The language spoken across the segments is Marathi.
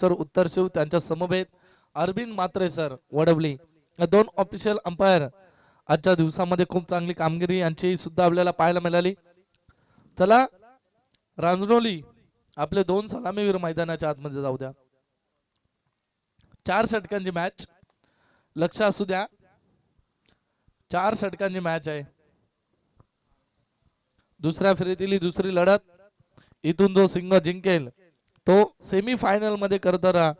सर उत्तर शिव त्यांच्या समवेत अरविंद मात्रे सर वडवली, या दोन ऑफिशियल अंपायर आजच्या दिवसामध्ये खूप चांगली कामगिरी यांची सुद्धा आपल्याला पाहायला मिळाली. चला रांजणोली आपले दोन सलामीवीर मैदानाच्या आतमध्ये जाऊ द्या. 4 षटकांची मॅच, लक्ष असू द्या, 4 षटकांची मॅच आहे. दुसऱ्या फेरीतील दुसरी लढत, इथून जो सिंह जिंकेल तो सेमी फायनल मध्ये करताना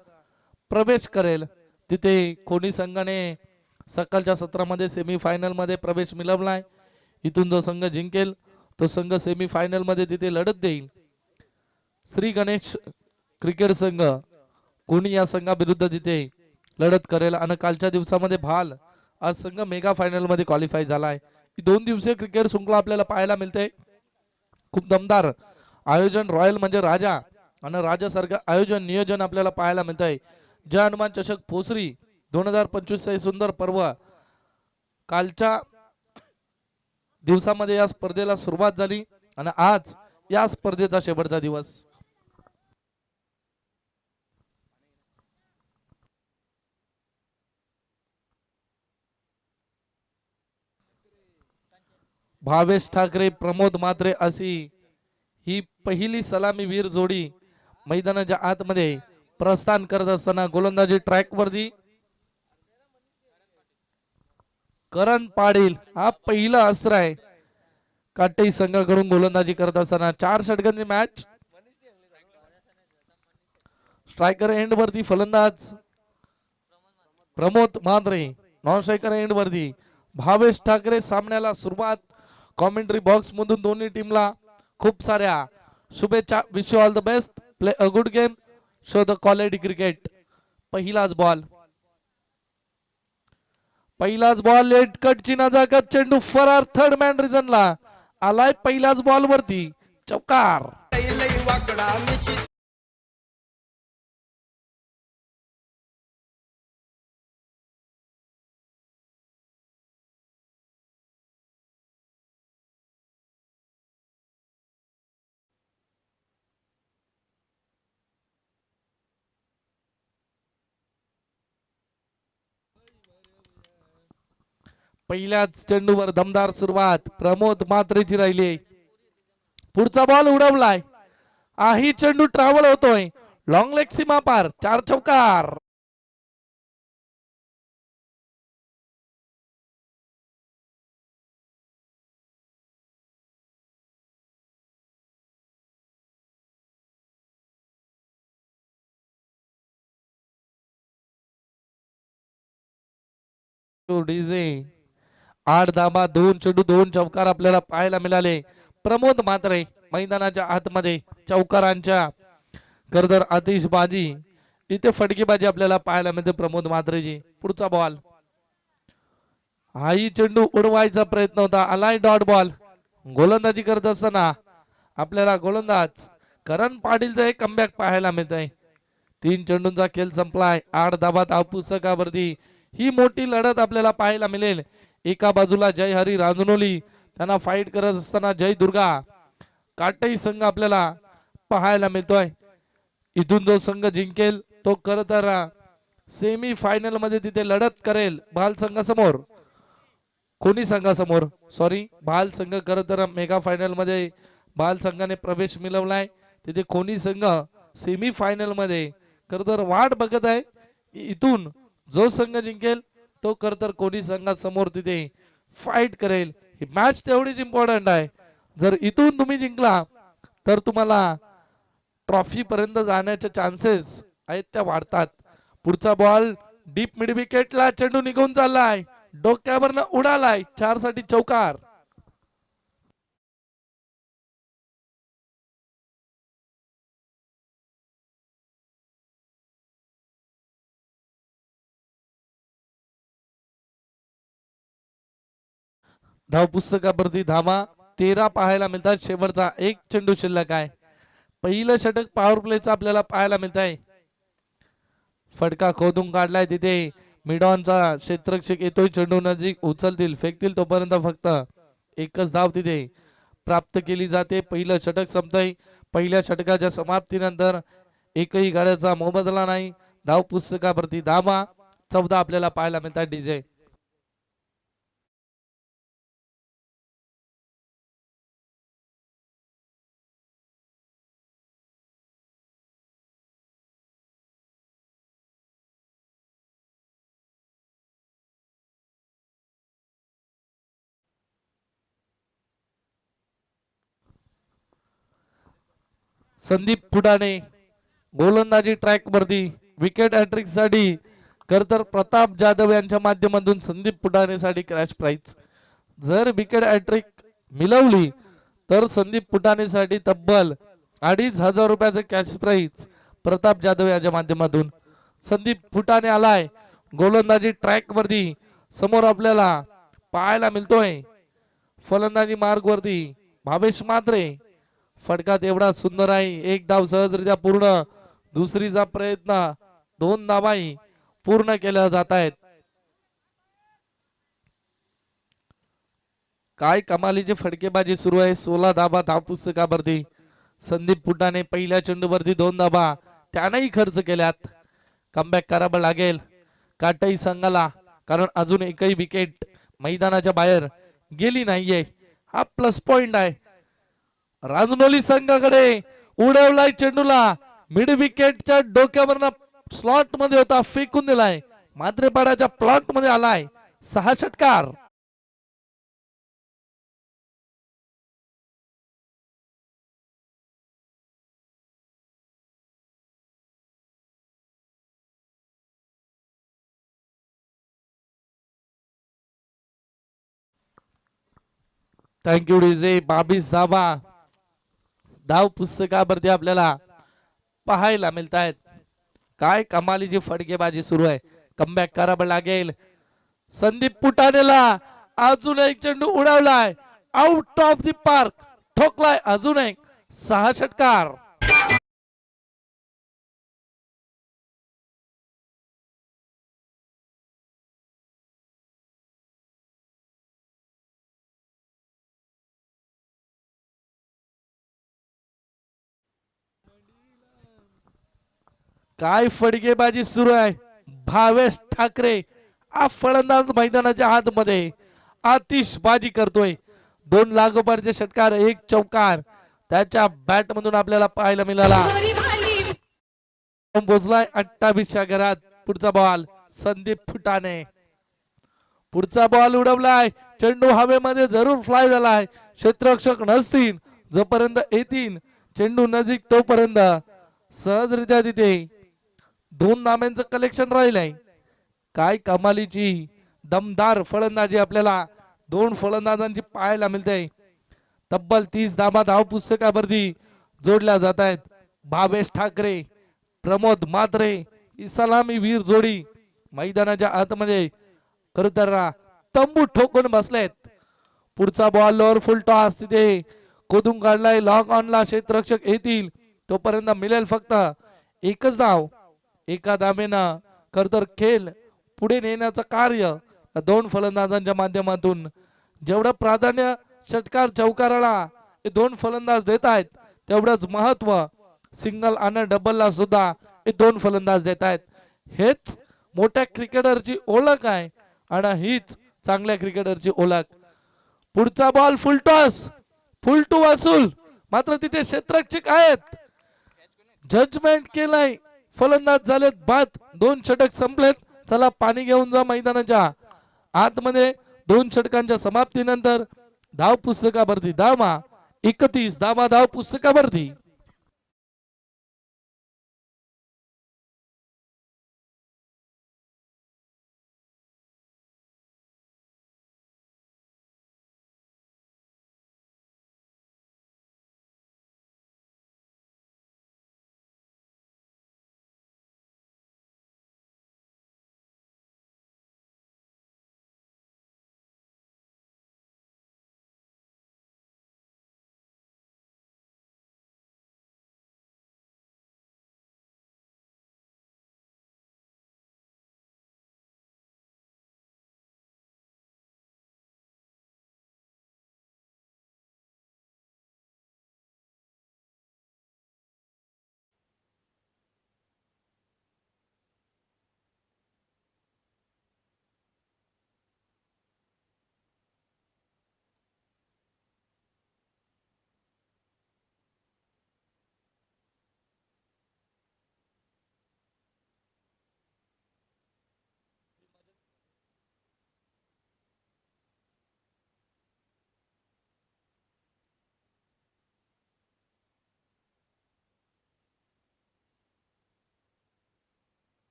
प्रवेश करेल. तिथे कोणी संघाने सकाळच्या सत्रामध्ये सेमी फायनल मध्ये प्रवेश मिळवलाय, इथून जो संघ जिंकेल तो संघ सेमी फायनल मध्ये तिथे लढत देईल. श्री गणेश क्रिकेट संघ कोणी या संघाविरुद्ध तिथे लढत करेल. आणि कालच्या दिवसामध्ये भाल आज संघ मेगा फायनल मध्ये क्वालिफाय झालाय. 2 दिवसीय क्रिकेट शृंखला आपल्याला पाहायला मिळते. खूप दमदार आयोजन, रॉयल म्हणजे राजा आणि राजासारखं आयोजन नियोजन आपल्याला पाहायला मिळत आहे. जय हनुमान चषक पोसरी 2025 हे सुंदर पर्व कालच्या दिवसामध्ये या स्पर्धेला सुरुवात झाली आणि आज या स्पर्धेचा शेवटचा दिवस. भावेश ठाकरे प्रमोद मात्रे अशी ही पहिली सलामी वीर जोडी मैदानाच्या आतमध्ये प्रस्थान करत असताना गोलंदाजी ट्रॅक वरती करण पाटील हा पहिला अस्त्र आहे. काटे संघाकडून गोलंदाजी करत असताना 4 षटकांची मॅच. स्ट्रायकर एंड वरती फलंदाज प्रमोद मात्रे, नॉन स्ट्रायकर एंड वरती भावेश ठाकरे. सामन्याला सुरुवात कॉमेंट्री बॉक्स मधून दोन्ही टीमला खूप साऱ्या शुभेच्छा. Wish you all the best, play a good game, show the quality cricket. पहिलाच बॉल लेट कटची नजाकत, चेंडू फरार थर्ड मॅन रिझनला आलाय. पहिल्याच बॉल वरती चौकार. पहिल्याच चेंडूवर दमदार सुरुवात प्रमोद मात्रेची राहिली. पुढचा बॉल उडवलाय, ही चेंडू ट्रॅव्हल होतोय लॉंग लेग सीमा पार, 4 चौकार. डीजे 8 धाबा 2 चेंडू 2 चौकार आपल्याला पाहायला मिळाले. प्रमोद मात्रे मैदानाच्या आतमध्ये चौकारांच्या गर्दर आतिषबाजी, इथे फटकेबाजी आपल्याला पाहायला मिळते प्रमोद मात्रेजी. पुढचा बॉल, हाही चेंडू उडवायचा प्रयत्न होता, आलाय डॉट बॉल. गोलंदाजी करत असताना आपल्याला गोलंदाज करण पाटीलचा एक कमबॅक पाहायला मिळत आहे. 3 चेंडूंचा खेळ संपलाय. 8 धाबा धाव पुस्तकावरती ही मोठी लढत आपल्याला पाहायला मिळेल. एका बाजूला जय हरी रांजणोली त्यांना फाईट करत असताना जय दुर्गा काटई संघ आपल्याला पाहायला मिळतोय. इथून जो संघ जिंकेल तो खरं तर सेमी फायनल मध्ये तिथे लढत करेल भाल संघासमोर. कोणी संघासमोर सॉरी, भाल संघ खरं तर मेगा फायनल मध्ये भाल संघाने प्रवेश मिळवलाय. तिथे कोणी संघ सेमी फायनल मध्ये खरं तर वाट बघत आहे. इथून जो संघ जिंकेल तो खरं तर कोणी संघासमोर तिथे फाईट करेल. ही मॅच तेवढीच इम्पॉर्टंट आहे. जर इथून तुम्ही जिंकला तर तुम्हाला ट्रॉफी पर्यंत जाण्याचे चान्सेस आहेत त्या वाढतात. पुढचा बॉल डीप मिड विकेटला चेंडू निघून चाललाय, डोक्यावरनं उडालाय, 4 साठी चौकार. धाव पुस्तकावरती धावा 13 पाहायला मिळतात. शेवटचा 1 चेंडू शिल्लक आहे. पहिलं षटक पॉवर प्लेचा आपल्याला पाहायला मिळत आहे. फटका खोदून काढलाय, तिथे मिडॉनचा क्षेत्ररक्षक येतोय, चेंडू नजीक उचलतील फेकतील तोपर्यंत फक्त एकच धाव तिथे प्राप्त केली जाते. पहिलं षटक संपतंय. पहिल्या षटकाच्या समाप्तीनंतर एकही गाड्याचा मोबदला नाही. धाव पुस्तकावरती धावा 14 आपल्याला पाहायला मिळतात डीजे. संदीप फुटाणे गोलंदाजी ट्रॅक वरती विकेट हॅट्रिक साठी तर प्रताप जाधव यांच्या माध्यमातून संदीप फुटाणे साठी क्रॅश प्राइज. जर विकेट हॅट्रिक मिळवली तर संदीप फुटाणे साठी तब्बल 2,500 रुपयाचं कॅश प्राइज प्रताप जाधव यांच्या माध्यमातून. संदीप फुटाणे आलाय गोलंदाजी ट्रॅक वरती. समोर आपल्याला पाहायला मिळतोय फलंदाजी मार्ग वरती भावेश मात्रे. फटका एवढा सुंदर आहे, एक धाव सहजरित्या पूर्ण. दुसरीचा प्रयत्न 2 धावाही पूर्ण केल्या जात आहेत. काय कमालीची फटकेबाजी सुरू आहे. 16 धावा धाव पुस्तकावरती. संदीप फुटाणे पहिल्या चेंडूवरती 2 धावा त्यानेही खर्च केल्यात. कमबॅक करावं लागेल काटाई संघाला, कारण अजून एकही विकेट मैदानाच्या बाहेर गेली नाहीये. हा प्लस पॉइंट आहे. राजनोली संघाकडे उडवलाय चेंडूला, मिड विकेटच्या डोक्यावरनं स्लॉट मध्ये होता, फेकून दिलाय. मात्रेपाड्याच्या प्लॉट मध्ये आलाय. 6 षटकार. Thank you DJ. 22 धावा धाव पुस्तकावरती आपल्याला पाहायला मिळत आहेत. काय कमालीची फटकेबाजी सुरू आहे. कमबॅक करावं लागेल संदीप फुटाणेला. अजून एक चेंडू उडवलाय आउट ऑफ द पार्क, ठोकलाय अजून एक. 6 षटकार. काय फटकेबाजी सुरू आहे. भावेश ठाकरे हा फलंदाज मैदानाच्या आतमध्ये आतिषबाजी करतोय. 2 लागोपाठचे षटकार, 1 चौकार त्याच्या बॅट मधून आपल्याला पाहायला मिळाला. पोचलाय 28च्या घरात. पुढचा बॉल संदीप फुटाणे. पुढचा बॉल उडवलाय, चेंडू हवेमध्ये जरूर फ्लाय झालाय. क्षेत्ररक्षक नसतील, जोपर्यंत येतील चेंडू नजीक तोपर्यंत सहजरित्या तिथे 2 नाम्यांचं कलेक्शन राहिलंय. काय कमालीची दमदार फलंदाजी आपल्याला 2 फलंदाजांची पाहायला मिळते. तब्बल 30 धावा धाव पुस्तकावरती जोडल्या जात आहेत. भावेश ठाकरे प्रमोद मात्रे ही सलामी वीर जोडी मैदानाच्या आतमध्ये खरं तंबू ठोकून बसलेत. पुढचा बॉल लोअर फुल टॉस तिथे कोदून काढलाय. लॉक ऑनला क्षेत्ररक्षक येतील तोपर्यंत मिळेल फक्त 1च धाव. एका धावेनं खरं खेळ पुढे नेण्याचं कार्य 2 फलंदाजांच्या माध्यमातून जेवढं प्राधान्य षटकार चौकाराला हे 2 फलंदाज देत आहेत, तेवढंच महत्व सिंगल आणि डबलला सुद्धा हे 2 फलंदाज देत आहेत. हेच मोठ्या क्रिकेटरची ओळख आहे आणि हीच चांगल्या क्रिकेटरची ओळख. पुढचा ball full toss, full to वसूल, मात्र तिथे क्षेत्ररक्षक आहेत. जजमेंट केलाय, फलंदाज झालेत बाद. 2 षटक संपलेत. चला पाणी घेऊन जा मैदानाच्या आतमध्ये. 2 षटकांच्या समाप्तीनंतर धाव पुस्तकावरती धावा 31 धावा धाव पुस्तकावरती.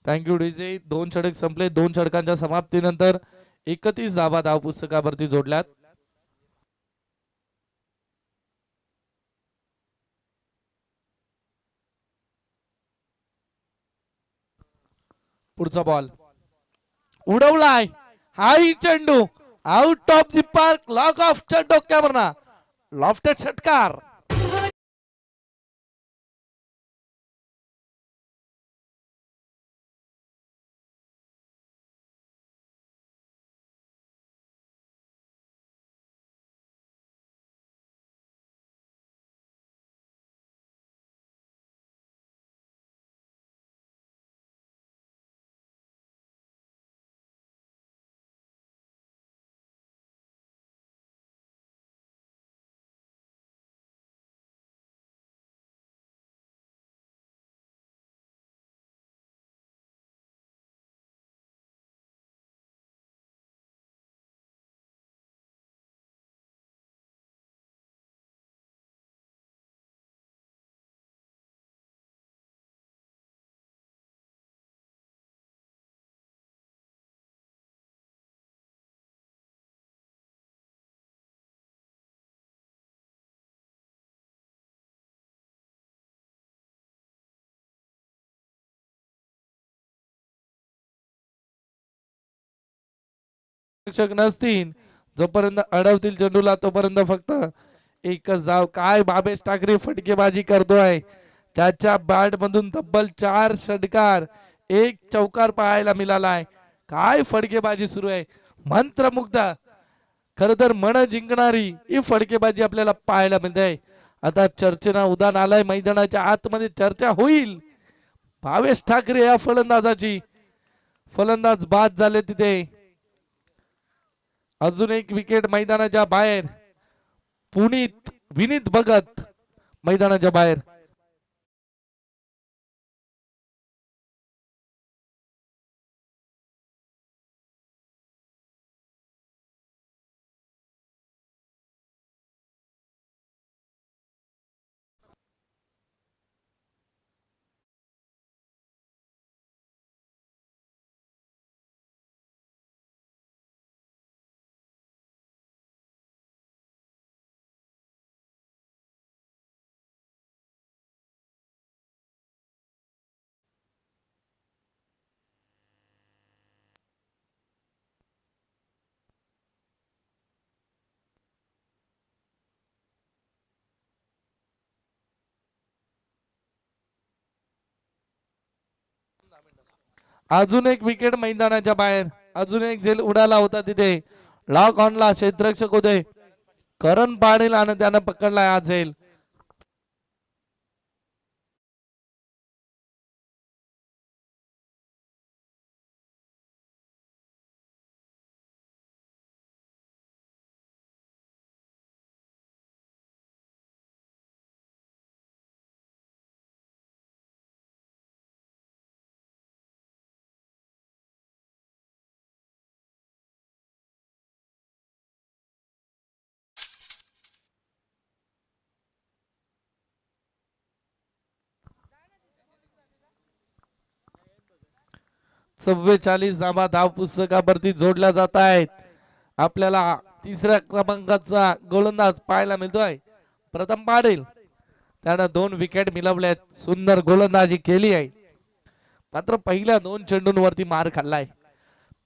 Thank you DJ. 2 षटक संपले. 2 षटकांच्या समाप्तीनंतर 31 धावा धाव पुस्तकावरती जोडल्यात. पुढचा बॉल उडवलाय. हाई चेंडू out of the park. Lock of डोक्यावर ना लॉफ्टेड षटकार. नसतील जोपर्यंत अडवतील चेंडूला तोपर्यंत फक्त एकच धाव. काय बाबेश ठाकरे फटकेबाजी करतोय. त्याच्या बॅट मधून तब्बल 4 षटकार 1 चौकार पाहायला मिळालाय. काय फटकेबाजी सुरू आहे. मंत्रमुग्ध खर तर मन जिंकणारी ही फटकेबाजी आपल्याला पाहायला मिळते. आता चर्चेना उदान आलाय. मैदानाच्या आतमध्ये चर्चा होईल. भावेश ठाकरे या फलंदाजाची. फलंदाज बाद झाले तिथे. अजून एक विकेट मैदानाच्या बाहेर. विनीत भगत मैदानाच्या बाहेर. अजून एक विकेट मैदानाच्या बाहेर. अजून एक झेल उडाला होता तिथे. लॉक ऑनला क्षेत्ररक्षक होते करण पाटील आणि त्यानं पकडलाय हा झेल. चव्वेचाळीस धावा धाव पुस्तकावरती जोडल्या जात आहेत. आपल्याला तिसऱ्या क्रमांकाचा गोलंदाज पाहायला मिळतोय प्रथम पाटील. त्यानं 2 विकेट मिळवल्यात. सुंदर गोलंदाजी केली आहे. मात्र पहिल्या 2 चेंडूंवरती मार खाल्लाय.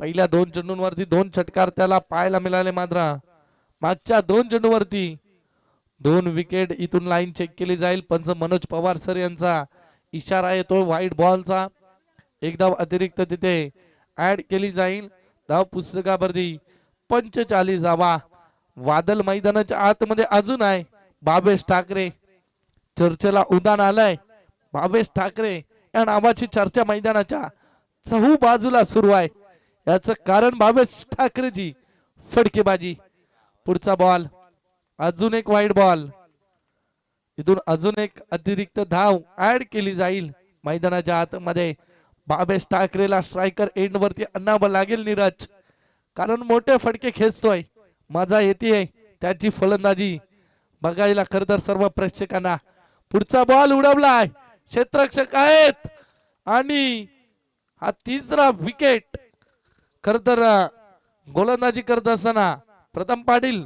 पहिल्या 2 चेंडूंवरती 2 षटकार त्याला पाहायला मिळाले. मात्र मागच्या 2 चेंडूवरती 2 विकेट. इथून लाईन चेक केली जाईल. पंच मनोज पवार सर यांचा इशारा येतो व्हाईट बॉलचा. एक धाव अतिरिक्त तिथे ऍड केली जाईल. धाव पुस्तकावरती 45 धावा. वादळ मैदानाच्या आतमध्ये अजून आहे. भावेश ठाकरे चर्चेला उदान आलंय. भावेश ठाकरे या नावाची चर्चा मैदानाच्या चहू बाजूला सुरू आहे. याच कारण भावेश ठाकरेची फटकेबाजी. पुढचा बॉल अजून एक वाईट बॉल. इथून अजून एक अतिरिक्त धाव ऍड केली जाईल मैदानाच्या आतमध्ये. भावेश ठाकरेला स्ट्रायकर एंड वरती आणावं लागेल नीरज. कारण मोठे फटके खेचतोय. मजा येते त्याची फलंदाजी बघायला खर तर सर्व प्रेक्षकांना. पुढचा बॉल उडवलाय. क्षेत्ररक्षक आहेत आणि हा तिसरा विकेट खर तर गोलंदाजी करत असताना प्रथम पाटील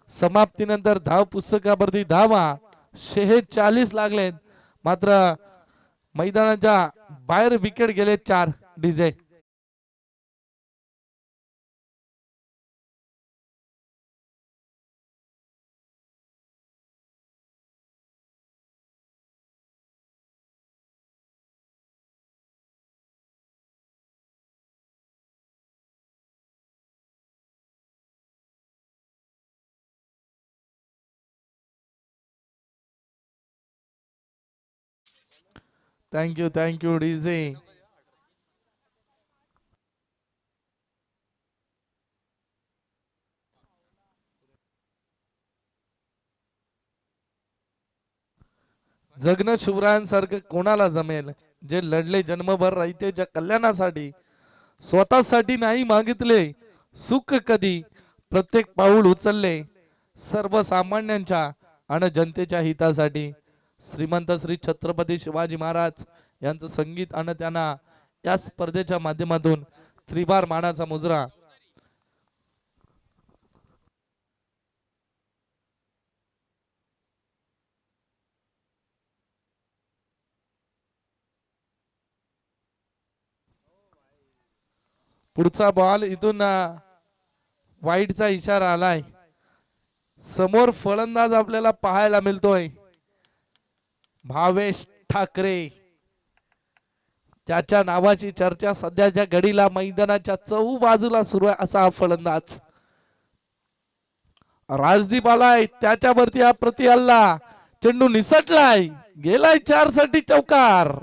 समाप्तीनंतर धाव पुस्तकावरती धावा 46 लागलेत मात्र मैदानाच्या बाहेर विकेट गेले 4 डीजे थँक्यू डीजे जगन शिवरायांसारखं कोणाला जमेल जे लढले जन्मभर रयतेच्या कल्याणासाठी स्वतःसाठी नाही मागितले सुख कधी प्रत्येक पाऊल उचलले सर्वसामान्यांच्या आणि जनतेच्या हितासाठी श्रीमंत श्री छत्रपती शिवाजी महाराज यांचं संगीत आणि त्यांना या स्पर्धेच्या माध्यमातून त्रिवार मानाचा मुजरा पुढचा बॉल इथून वाईटचा इशारा आलाय समोर फलंदाज आपल्याला पाहायला मिळतोय भावेश ठाकरे त्याच्या नावाची चर्चा सध्याच्या घडीला मैदानाच्या चहू बाजूला सुरू आहे असा हा फलंदाज राजदीप आलाय त्याच्यावरती हा प्रति हल्ला चेंडू निसटलाय गेलाय 4 साठी चौकार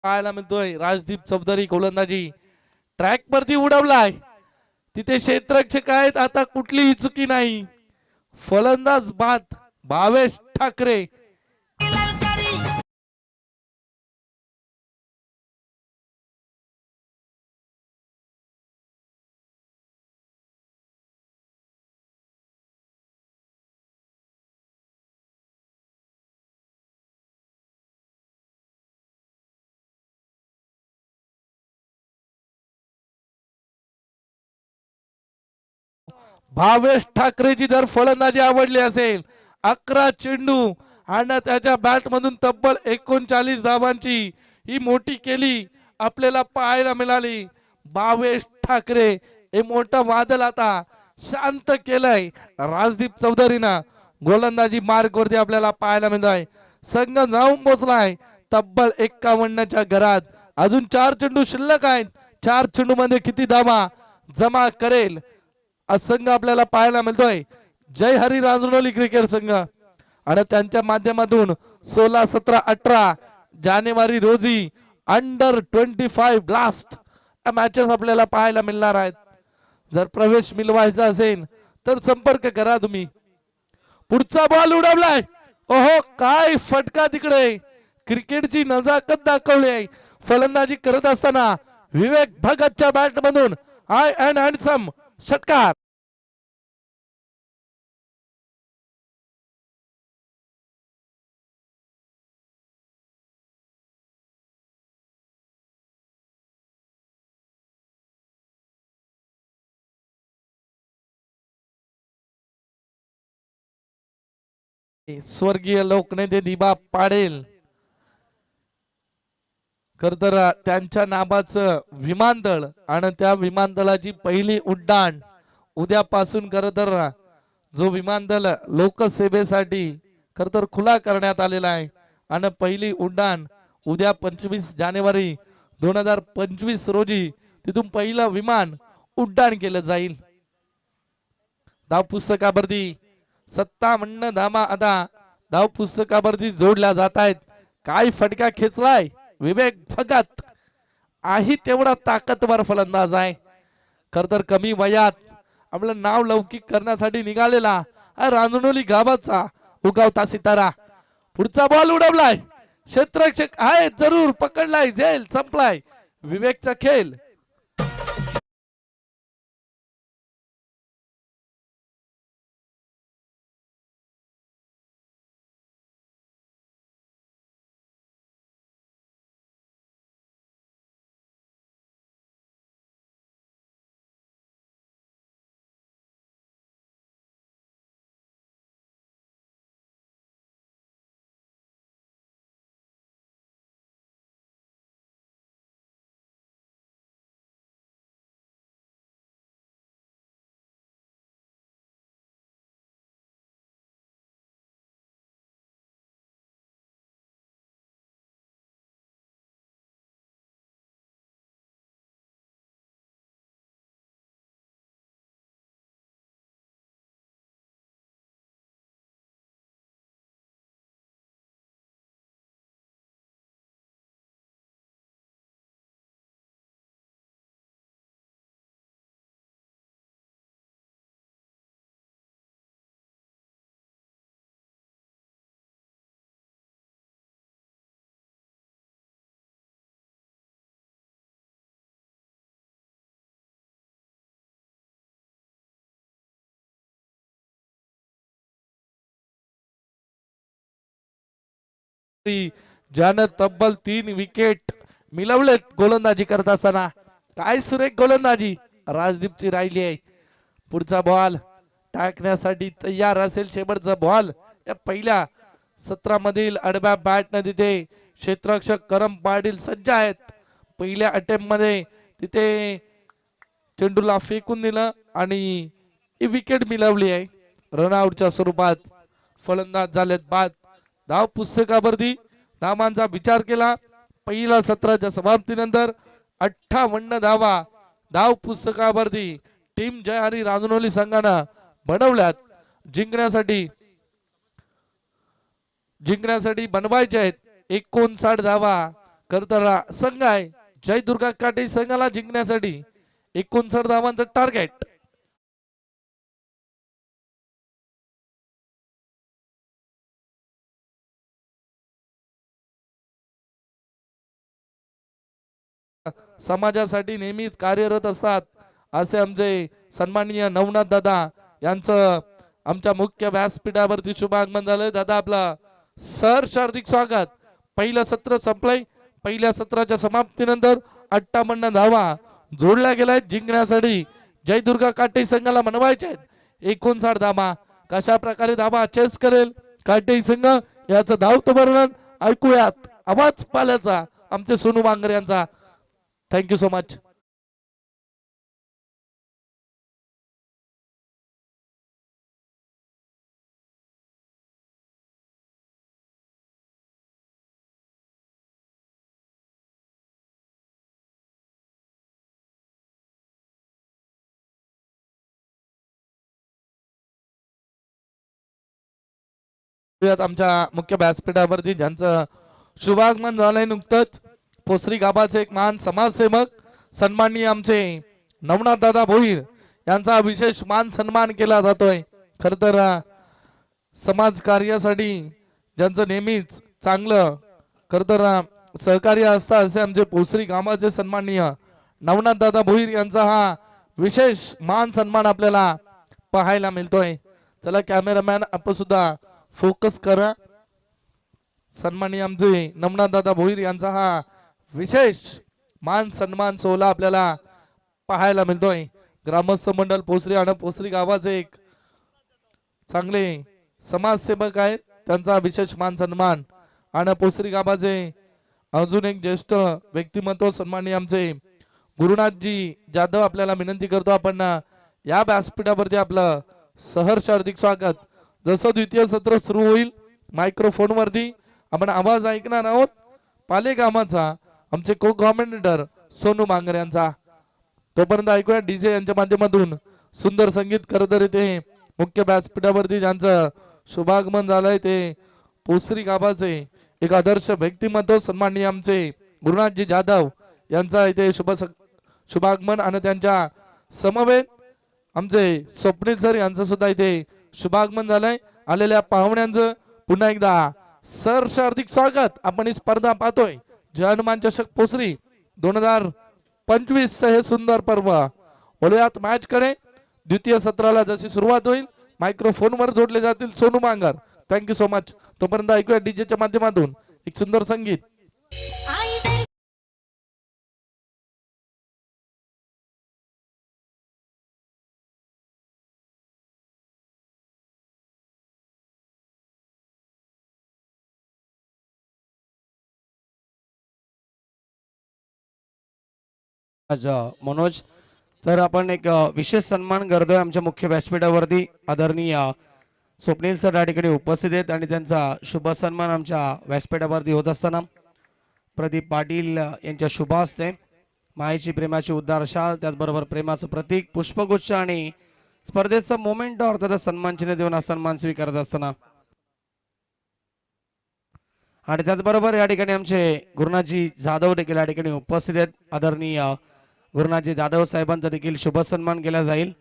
पाहायला मिळतोय राजदीप चौधरी गोलंदाजी ट्रॅक वरती उडवलाय तिथे क्षेत्ररक्षक आहेत आता कुठलीही चुकी नाही फलंदाज बाद भावेश ठाकरे भावेश ठाकरेची जर फलंदाजी आवडली असेल 11 चेंडू आणि त्याच्या बॅट मधून तब्बल 39 धावांची ही मोठी केली आपल्याला पाहायला मिळाली भावेश ठाकरे हे मोठं वादळ आता शांत केलंय राजदीप चौधरीनं गोलंदाजी मार्ग वरती आपल्याला पाहायला मिळतोय संघ जाऊन पोहोचलाय तब्बल 51च्या घरात अजून 4 चेंडू शिल्लक आहेत 4 चेंडू मध्ये किती धावा जमा करेल संघ आपल्याला पाहायला मिळतोय जय हरी रांजणोली क्रिकेट संघ आणि त्यांच्या माध्यमातून 16 17 18 जानेवारी रोजी अंडर 25 ब्लास्ट मॅचेस आपल्याला पाहायला मिळणार आहेत जर प्रवेश मिळवायचा असेल तर संपर्क करा तुम्ही पुढचा बॉल उडवलाय ओहो काय फटका तिकडे क्रिकेटची नजाकत दाखवली आहे फलंदाजी करत असताना विवेक भगतच्या बॅट मधून हाय अँड हँडसम षटकार स्वर्गीय लोकनेते दिबा पाडेल खर तर त्यांच्या नावाचं विमानतळ आणि त्या विमानतळाची पहिली उड्डाण उद्यापासून खर तर जो विमानतळ लोकसेवेसाठी खर तर खुला करण्यात आलेला आहे आणि पहिली उड्डाण उद्या 25 जानेवारी 2025 रोजी तिथून पहिलं विमान उड्डाण केलं जाईल धाव पुस्तकावरती 57 धावा आता धाव पुस्तकावरती जोडल्या जात आहेत काय फटका खेचलाय विवेक भगत आहे तेवढा ताकदवर फलंदाज आहे खर तर कमी वयात आपलं नाव लौकिक करण्यासाठी निघालेला हा रांजणोली गावाचा उगावता सितारा. पुढचा बॉल उडवलाय, क्षेत्ररक्षक आहे जरूर पकडलाय, झेल संपलाय, विवेकचा खेळ. ज्यानं तब्बल 3 विकेट मिळवलेत गोलंदाजी करत असताना. काय सुरेख गोलंदाजी राजदीपची राहिली आहे. पुढचा बॉल टाकण्यासाठी तयार असेल, शेवटचा बॉल या पहिल्या सत्रामधील आडव्या बॅटने तिथे क्षेत्ररक्षक करम पाटील सज्ज आहेत. पहिल्या अटेम्प्ट मध्ये तिथे चेंडूला फेकून दिलं आणि विकेट मिळवली आहे. रनआउटच्या स्वरूपात फलंदाज झालेत बाद. धाव पुस्तकावरती धावांचा विचार केला. पहिल्या सत्राच्या समाप्तीनंतर 58 धावा धाव पुस्तकावरती टीम जय हरी रांजणोली संघानं बनवल्यात. जिंकण्यासाठी बनवायचे आहेत 59 धावा करताना संघ आहे. जय दुर्गा काटे संघाला जिंकण्यासाठी 59 धावांचं टार्गेट. समाजासाठी नेहमीच कार्यरत असतात असे आमचे सन्माननीय नवनाथ दादा यांचं आमच्या मुख्य व्यासपीठावरती शुभागमन झालंय. दादा आपला सहर्ष हार्दिक स्वागत. पहिलं सत्र संपलंय. पहिल्या सत्राच्या समाप्तीनंतर 58 धावा जोडल्या गेल्या जिंकण्यासाठी जय दुर्गा काटे संघाला मनवायचे आहेत 59 धावा. कशा प्रकारे धावा चेस करेल काटे संघ याचं धावतं वर्णन ऐकूयात आवाज पाल्याचा आमचे सोनू बांगर यांचा. Thank you so much. आमच्या मुख्य व्यासपीठावरती ज्यांचं शुभागमन झालंय नुकतंच पोसरी गावाचे एक महान समाजसेवक सन्माननीय आमचे नवनाथ दादा भोईर यांचा विशेष मान सन्मान केला जातोय. खर तर समाज कार्यासाठी ज्यांचं नेहमीच चांगलं खर तर सहकार्य असतं असे आमचे पोसरी गावाचे सन्माननीय नवनाथ दादा भोईर यांचा हा विशेष मान सन्मान आपल्याला पाहायला मिळतोय. चला कॅमेरामॅन आपण सुद्धा फोकस करा. सन्माननीय आमचे नवनाथ दादा भोईर यांचा हा विशेष मान सन्मान सोहळा आपल्याला पाहायला मिळतोय. ग्रामस्थ मंडळ पोसरी आणि पोसरी गावाचे एक चांगले समाजसेवक आहेत त्यांचा विशेष मान सन्मान आणि पोसरी गावाचे अजून एक ज्येष्ठ व्यक्तिमत्व सन्माननीय आमचे गुरुनाथजी जाधव आपल्याला विनंती करतो आपण या व्यासपीठावरती आपलं सहर्ष हार्दिक स्वागत. जसं द्वितीय सत्र सुरू होईल मायक्रोफोन वरती आपण आवाज ऐकणार आहोत पालेगामाचा आमचे को कॉमेंटेटर सोनू बांगर यांचा. तोपर्यंत ऐकूया डीजे यांच्या माध्यमातून सुंदर संगीत करत येते मुख्य व्यासपीठावरती ज्यांचं शुभागमन झालंय ते पोसरी गावाचे एक आदर्श व्यक्तिमत्व सन्माननीय आमचे गुरुनाथजी जाधव यांचा इथे शुभागमन आणि त्यांच्या समवेत आमचे स्वप्नील सर यांचं सुद्धा इथे शुभागमन झालंय. आलेल्या पाहुण्यांचं पुन्हा एकदा सर हार्दिक स्वागत. आपण ही स्पर्धा पाहतोय जय हनुमान चषक पोसरी 2025 हे सुंदर पर्व. बोलूयात मॅच कडे. द्वितीय सत्राला जशी सुरुवात होईल मायक्रोफोन वर जोडले जातील Sonu Mangar. Thank you so much. तोपर्यंत ऐकूया डीजेच्या माध्यमातून एक सुंदर संगीत. मनोज, तर आपण एक विशेष सन्मान करतोय आमच्या मुख्य व्यासपीठावरती. आदरणीय स्वप्नील सर या ठिकाणी उपस्थित आहेत आणि त्यांचा शुभ सन्मान आमच्या व्यासपीठावरती होत असताना प्रदीप पाटील यांच्या शुभ हस्ते मायेची प्रेमाची उद्धार शाल, त्याचबरोबर प्रेमाचं प्रतीक पुष्पगुच्छ आणि स्पर्धेचा मोमेंट अर्थात सन्मान चिन्ह देऊन हा सन्मान स्वीकारत असताना आणि त्याचबरोबर या ठिकाणी आमचे गुरुनाथजी जाधव देखील या ठिकाणी उपस्थित आहेत. आदरणीय गुरुनाथजी जाधव साहेबांचा देखील शुभ सन्मान केला जाईल.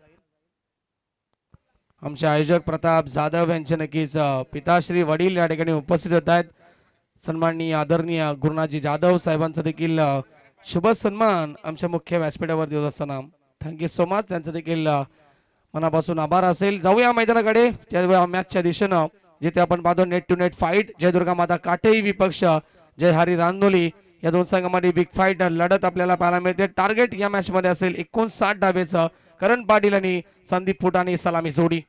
आमचे आयोजक प्रताप जाधव यांचे नक्कीच पिताश्री वडील या ठिकाणी उपस्थित होत आहेत. सन्माननीय आदरणीय गुरुनाथजी जाधव साहेबांचा देखील शुभ सन्मान आमच्या मुख्य व्यासपीठावर देत असताना थँक्यू सो मच. त्यांचं देखील मनापासून आभार असेल. जाऊया मैदानाकडे मॅचच्या दिशेनं, जिथे आपण पाहतो नेट टू नेट फाईट. जय दुर्गा माता काटेई विपक्ष जय हरी रांदोली या दोन संघांमध्ये बिग फाईट लढत आपल्याला पाहायला मिळते. टार्गेट या मॅच मध्ये असेल 59 धावेचं. करण पाटील आणि संदीप फुटाणे सलामी जोडी.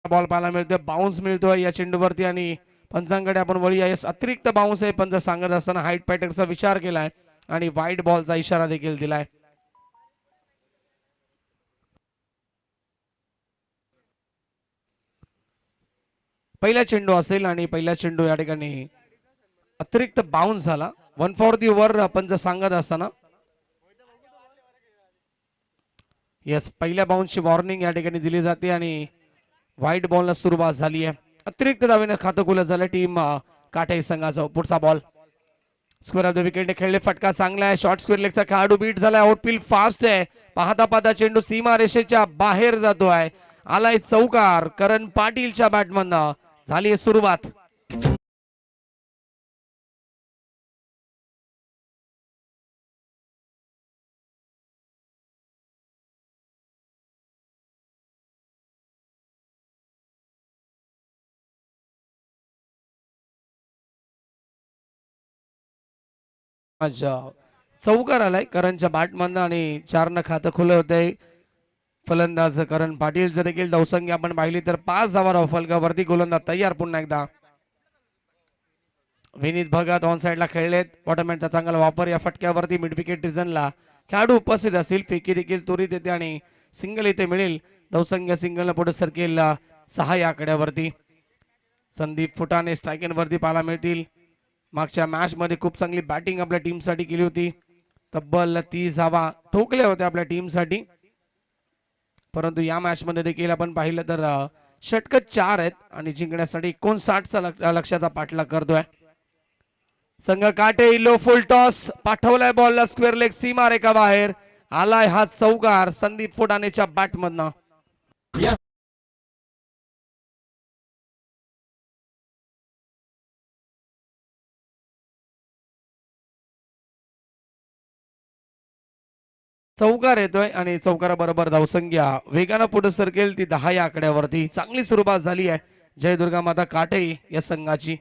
बॉल पाहायला मिळतोय, बाउन्स मिळतोय या चेंडूवरती आणि पंचांकडे आपण वळूया. अतिरिक्त बाउन्स आहे पंच सांगत असताना हाईट पॅटर्नचा विचार केलाय आणि वाईट बॉलचा इशारा देखील दिलाय. पहिला चेंडू असेल आणि पहिला चेंडू या ठिकाणी अतिरिक्त बाउन्स झाला. 1 फॉर दी ओव्हर पंच सांगत असताना यस पहिल्या बाउन्सची वॉर्निंग या ठिकाणी दिली जाते आणि व्हाईट बॉलला सुरुवात झाली आहे. अतिरिक्त धावेने खातं खुलं झालं टीम काटे संघाचा. पुढचा ball square of the wicket खेळले, फटका चांगला आहे. शॉर्ट स्क्वेअर लेगचा खेळाडू बीट झालाय. आउटफील्ड फास्ट आहे. पाहता पाहता चेंडू सीमा रेषेच्या बाहेर जातोय. आलाय चौकार. करण पाटीलच्या बॅटमधनं झाली सुरुवात. चौकार आलाय करणच्या बॅटमधनं आणि 4 न खातं खुलं होतंय. फलंदाज करण पाटील देखील धावसंख्या आपण पाहिली तर 5 धावा फलकावरती. गोलंदाज तयार पुन्हा एकदा. विनीत भगत ऑन साइडला खेळलेत. बॉटमॅनचा चांगला वापर या फटक्यावरती. मिड विकेट रिझनला खेळाडू उपस्थित असतील. फेकी देखील त्वरित येते आणि सिंगल इथे मिळेल. धावसंख्या सिंगलला पुढे सरकेल 6 या आकड्यावरती. संदीप फुटाणे स्ट्रायकिंग वरती पाहायला मिळतील. मागच्या मॅच मध्ये खूप चांगली बॅटिंग आपल्या टीम साठी केली होती. तब्बल 30 धावा ठोकल्या होत्या आपल्या टीम साठी. परंतु या मॅच मध्ये देखील आपण पाहिलं तर षटक 4 आहेत आणि जिंकण्यासाठी 59चा लक्ष्याचा पाठलाग करतोय संघ काटे. लो फुल टॉस पाठवलाय बॉलला स्क्वेअर लेग सीमा रेखा बाहेर. आलाय हा चौकार संदीप फुटाणेच्या बॅटमधनं. चौकार येतोय आणि चौकाराबरोबर धावसंख्या वेगानं पुढे सरकेल ती 10 या आकड्यावरती. चांगली सुरुवात झाली आहे जय दुर्गा माता काटे या संघाची.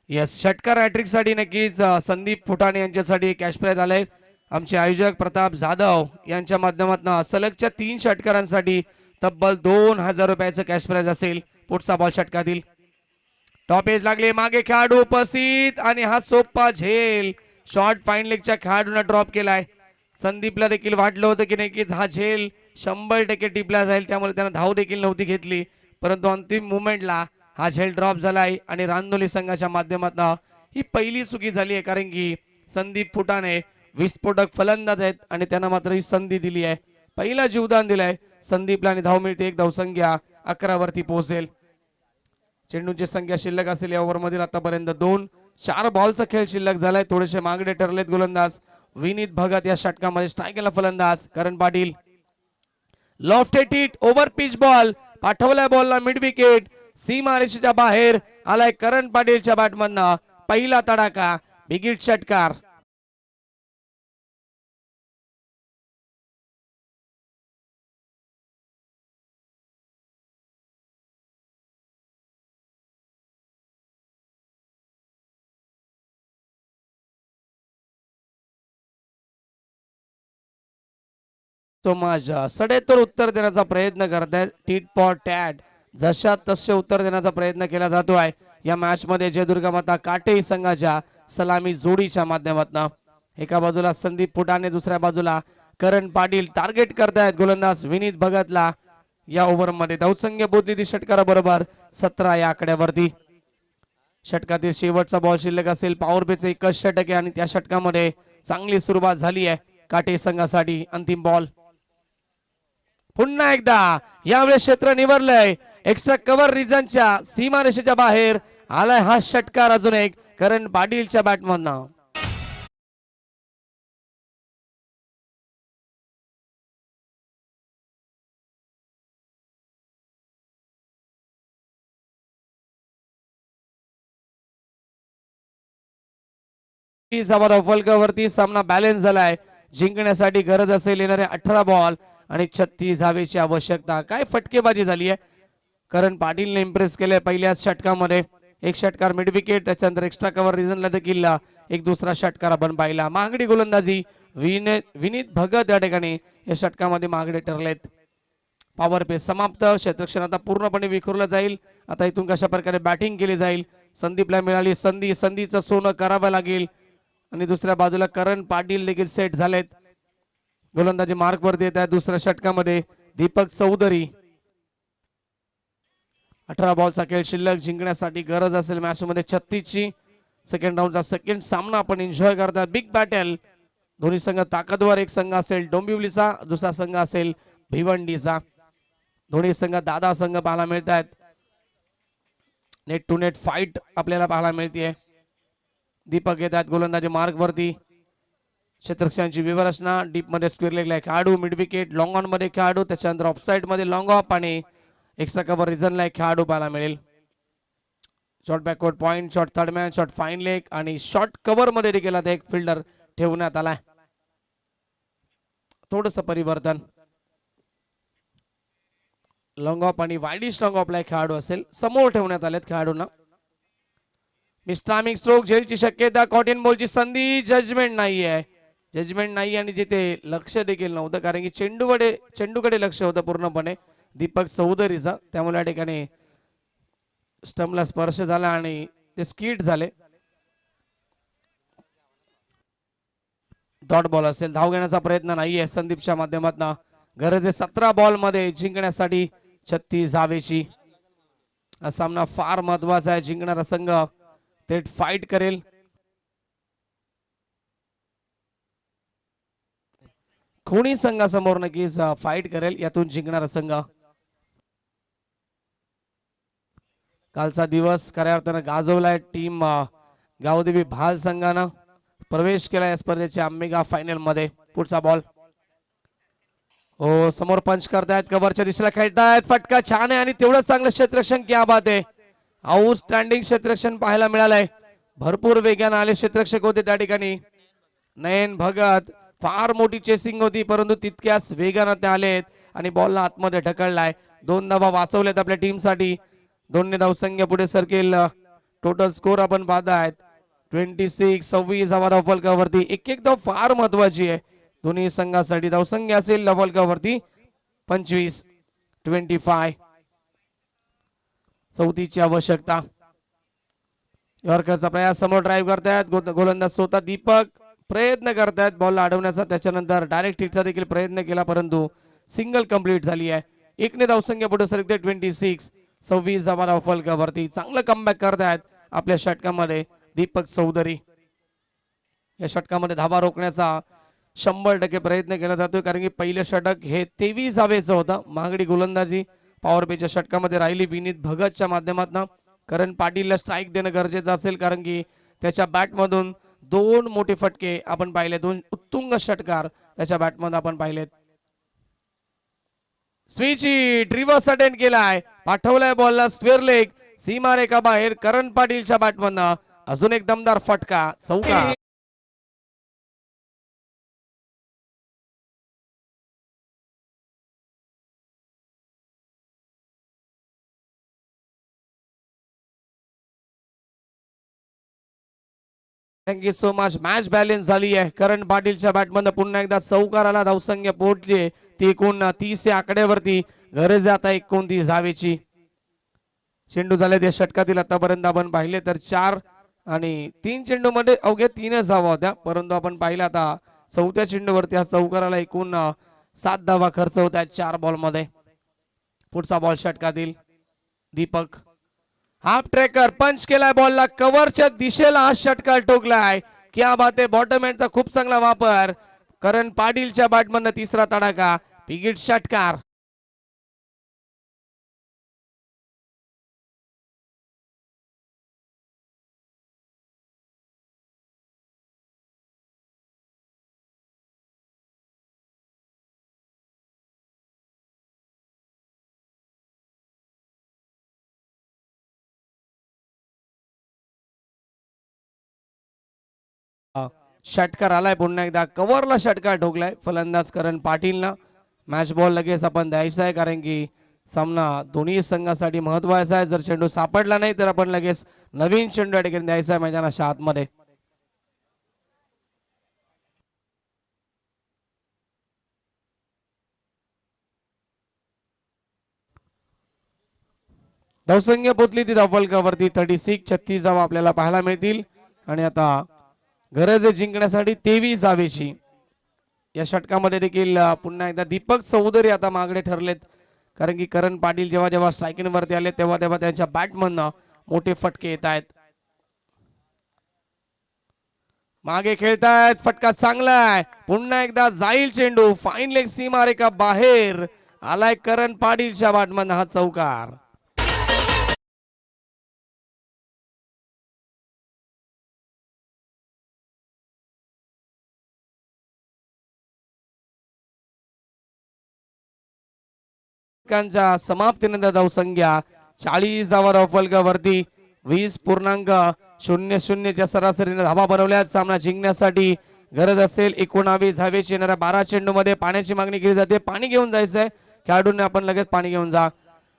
यस षटकार हॅट्रिक साठी नक्कीच संदीप फुटाणे यांच्यासाठी कॅश प्राइज आलंय. आमचे आयोजक प्रताप जाधव यांच्या माध्यमातून सलगच्या 3 षटकारांसाठी तब्बल 2000 रुपयाचं कॅश प्राइज असेल. पुढचा बॉल षटकातील टॉप एज लागले. मागे खेळाडू उपस्थित आणि हा सोपा झेल शॉर्ट फाईन लेगच्या खेळाडूंना ड्रॉप केलाय. संदीपला देखील वाटलं होतं की नक्कीच हा झेल 100% टिपला जाईल, त्यामुळे त्यानं धाव देखील नव्हती घेतली. परंतु अंतिम मुवमेंटला हा झेल ड्रॉप झालाय आणि रांदोली संघाच्या माध्यमातून ही पहिली चुकी झाली आहे. कारण की संदीप फुटाणे विस्फोटक फलंदाज आहेत आणि त्यांना मात्र ही संधी दिली आहे. पहिला जीवदान दिलाय संदीपला आणि धाव मिळते. एक धावसंख्या 11 वरती पोहोचेल. चेंडूंची संख्या शिल्लक असेल या ओव्हर मधील आतापर्यंत 2. 4 बॉलचा खेळ शिल्लक झालाय. थोडेसे मागडे ठरलेत गोलंदाज विनीत भगत या षटकामध्ये. स्ट्राईकला फलंदाज Karan Patil. Lofted hit over pitch ball पाठवलाय. बॉलला मिड विकेट सीमारेषेच्या बाहेर आलाय करण पाटीलच्या बॅटमधनं. पहिला तडाखा बिगिट षटकार. तो माझ्या सडेतोड उत्तर देण्याचा प्रयत्न करतायत. टीट पॉट टॅट जशा तसे उत्तर देण्याचा प्रयत्न केला जातोय या मॅच मध्ये. जयदुर्गा माता काटे संघाच्या सलामी जोडीच्या माध्यमातून. एका बाजूला संदीप फुटाणे, दुसऱ्या बाजूला करण पाटील टार्गेट करतायत गोलंदाज विनीत भगतला. या ओव्हर मध्ये धावसंख्या बोधली षटकाराबरोबर 17 या आकड्यावरती. षटकातील शेवटचा बॉल शिल्लक असेल. पॉवर प्लेचे 21 षटक आहे आणि त्या षटकामध्ये चांगली सुरुवात झाली आहे काटे संघासाठी. अंतिम बॉल पुन्हा एकदा यावेळेस क्षेत्र निवडलंय. एक्स्ट्रा कव्हर रिजनच्या सीमारेषेच्या बाहेर आलाय हा षटकार. अजून एक करण पाटीलच्या बॅटमधनं. फलकावरती सामना बॅलन्स झालाय. जिंकण्यासाठी गरज असेल येणारे 18 बॉल आणि 36 धावेची आवश्यकता. काय फटकेबाजी झाली आहे. करण पाटीलने इम्प्रेस केले पहिल्याच षटकामध्ये. एक षटकार मिड विकेट, त्याच्यानंतर एक्स्ट्रा कव्हर रिजनला देखील एक दुसरा षटकार आपण पाहिला. मागडी गोलंदाजी विनीत भगत या ठिकाणी या षटकामध्ये मागडे ठरलेत. पॉवर प्ले समाप्त. क्षेत्रक्षण आता पूर्णपणे विखुरलं जाईल. आता इथून कशा प्रकारे बॅटिंग केली जाईल. संदीपला मिळाली संधी, संधीचं सोनं करावं लागेल. आणि दुसऱ्या बाजूला करण पाटील देखील सेट झालेत. गोलंदाजी मार्क वरती येत आहे. दुसऱ्या षटकामध्ये दीपक चौधरी. 18 बॉलचा खेळ शिल्लक. जिंकण्यासाठी गरज असेल मॅच मध्ये 36 ची. सेकंड राऊंडचा सेकंड सामना आपण एन्जॉय करतात. Big battle. दोन्ही संघ ताकदवर. एक संघ असेल डोंबिवलीचा, दुसरा संघ असेल भिवंडीचा. दोन्ही संघ दादा संघ पाहायला मिळत आहेत. नेट टू नेट फाईट आपल्याला पाहायला मिळते. दीपक येत आहेत गोलंदाजी मार्ग वरती. क्षेत्ररक्षणाची व्यवस्था. डीप मध्ये स्क्वेअर लेगला खेळाडू, मिड विकेट लॉंग ऑन मध्ये खेळाडू, त्याच्यानंतर ऑफसाईड मध्ये लॉंग ऑफ आणि एक्स्ट्रा कव्हर रिजनला खेळाडू पाहायला मिळेल. Short backward point, short third man, short fine leg आणि शॉर्ट कव्हर मध्ये देखील एक फिल्डर ठेवण्यात आलाय. थोडस परिवर्तन. लॉंग ऑफ आणि वाईडिश लॉंग ऑफला खेळाडू असेल समोर ठेवण्यात आलेत खेळाडूंना. मिस्टामिंग स्ट्रोक झेलची शक्यता. कॉटन बॉलची संधी. जजमेंट नाहीये. जजमेंट नाही आणि जिथे लक्ष देखील नव्हतं, कारण की चेंडूकडे लक्ष होतं पूर्णपणे दीपक चौधरीचा. त्यामुळे या ठिकाणी स्टंपला स्पर्श झाला आणि ते स्किट झाले. डॉट बॉल असेल. धाव घेण्याचा प्रयत्न नाहीये संदीपच्या माध्यमातून. गरज आहे 17 बॉल मध्ये जिंकण्यासाठी 36 धावेची. हा सामना फार महत्वाचा आहे. जिंकणारा संघ थेट फाईट करेल. कोणी संघासमोर नक्कीच फाईट करेल. यातून जिंकणारा संघ. कालचा दिवस खऱ्या अर्थानं गाजवलाय. टीम गावदेवी भाल संघानं प्रवेश केला या स्पर्धेच्या मेगा फायनल मध्ये. पुढचा बॉल. हो, समोर पंच करतायत. कव्हरच्या दिशेला खेळतायत. फटका छान आहे आणि तेवढंच चांगलं क्षेत्ररक्षण. क्या बात आहे. आउटस्टँडिंग क्षेत्ररक्षण पाहायला मिळालंय. भरपूर वेगाने आले क्षेत्ररक्षक होते त्या ठिकाणी. नयन भगत. फार मोठी चेसिंग होती परंतु तितक्याच वेगाने ते आलेत आणि बॉलला आतमध्ये ढकललाय. 2 धावा वाचवल्यात आपल्या टीमसाठी. 2 धावसंख्या पुढे सरकेल. टोटल स्कोर आपण पाहतायत 26 धावा फलकावरती. एक धाव फार महत्वाची आहे दोन्ही संघासाठी. धावसंख्या असेल फलकावरती 25. 34ची आवश्यकता. यॉर्करचा प्रयास. समोर ड्राईव्ह करतायत गोलंदाज स्वतः दीपक. प्रयत्न करतायत बॉलला अडवण्याचा. त्याच्यानंतर डायरेक्ट हिटचा देखील प्रयत्न केला परंतु सिंगल कंप्लीट झाली आहे. 1 धावसंख्या पुढे सरकते. 26 धावा फलकावरती. चांगलं कमबॅक करतायत आपल्या षटकामध्ये दीपक चौधरी. या षटकामध्ये धावा रोखण्याचा 100% प्रयत्न केला जातोय, कारण की पहिलं षटक हे 23 धावेचं होतं. मागडी गोलंदाजी पॉवर प्लेच्या षटकामध्ये राहिली विनीत भगतच्या माध्यमातून. करण पाटीलला स्ट्राईक देणं गरजेचं असेल, कारण की त्याच्या बॅटमधून 2 मोठे फटके आपण पाहिले, 2 उत्तुंग षटकार त्याच्या बॅटमधून आपण पाहिलेत. स्विच रिव्हर्स अटेंड केलाय, पाठवलाय बॉलला स्क्वेअर लेग, सीमारेखा बाहेर. करण पाटीलच्या बॅटमधनं अजून एक दमदार फटका, चौकार. Thank you so much. Match balance झाली आहे. करण पाटीलच्या बॅटमधनं पुन्हा एकदा चौकाराला धावसंख्या पोहोचली, ती एकूण 30 या आकड्यावरती. गरज आता 29 धावेची. चेंडू झाले त्या षटकातील आतापर्यंत आपण पाहिले तर 4 आणि 3 चेंडू मध्ये अवघ्या 3च धावा होत्या, परंतु आपण पाहिलं आता चौथ्या चेंडूवरती हा चौकाराला एकूण 7 धावा खर्च होत आहेत 4 बॉल मध्ये. पुढचा बॉल षटकातील दीपक. हाफ ट्रॅकर पंच केलाय बॉलला, कव्हरच्या दिशेला हा षटकार ठोकलाय. क्या बात आहे, बॉटम एंडचा खूप चांगला वापर. करण पाटीलच्या बॅटमधनं तिसरा तडाखा, पिगिट षटकार. षटकार आलाय पुन्हा एकदा, कव्हरला षटकार ठोकलाय फलंदाज करण पाटीलनं. मॅच बॉल लगेच आपण द्यायचा आहे, कारण की सामना दोन्ही संघासाठी महत्वाचा आहे. जर चेंडू सापडला नाही तर आपण लगेच नवीन चेंडू या ठिकाणी द्यायचा आहे मैदानाच्या आतमध्ये. धावसंख्या पोचली ती धावफलकावरती 36 धावा आपल्याला पाहायला मिळतील. आणि आता गरज आहे जिंकण्यासाठी 23 धावेची. या षटकामध्ये देखील पुन्हा एकदा दीपक चौधरी आता मागडे ठरलेत, कारण की करण पाटील जेव्हा जेव्हा स्ट्रायकिंग वरती आले तेव्हा तेव्हा त्यांच्या बॅटमधनं मोठे फटके येत आहेत. मागे खेळतायत, फटका चांगला आहे, पुन्हा एकदा जाईल चेंडू, फाईन लेग सीमारेखा बाहेर. आलाय करण पाटीलच्या बॅटमधनं हा चौकार. समाप्तीनंतर धावसंख्या 40 धावा धावफलकावरती. 20.00 च्या सरासरीने धावा बनवल्यात. सामना जिंकण्यासाठी गरज असेल 19 धावेची. येणाऱ्या 12 चेंडू मध्ये पाण्याची मागणी केली जाते, पाणी घेऊन जायचंय खेळाडूंनी, आपण लगेच पाणी घेऊन जा.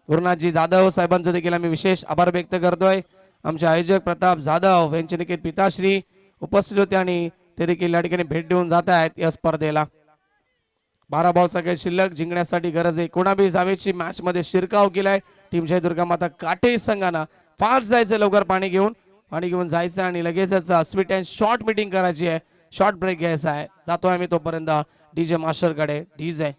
गुरुनाथजी जाधव साहेबांचं देखील आम्ही विशेष आभार व्यक्त करतोय. आमचे आयोजक प्रताप जाधव यांचे देखील पिताश्री उपस्थित होते आणि ते देखील या ठिकाणी भेट देऊन जात आहेत या स्पर्धेला. 12 बॉलचा खेळ शिल्लक, जिंकण्यासाठी गरज आहे 19 धावेची. मॅच मध्ये शिरकाव केलाय टीम जय दुर्गा माता काटे संघानं. फास्ट जायचं, लवकर पाणी घेऊन जायचं आणि लगेचच स्वीट अँड शॉर्ट मीटिंग करायची आहे, शॉर्ट ब्रेक घ्यायचा आहे. जातोय आम्ही तोपर्यंत डीजे मास्टर कडे. डीजे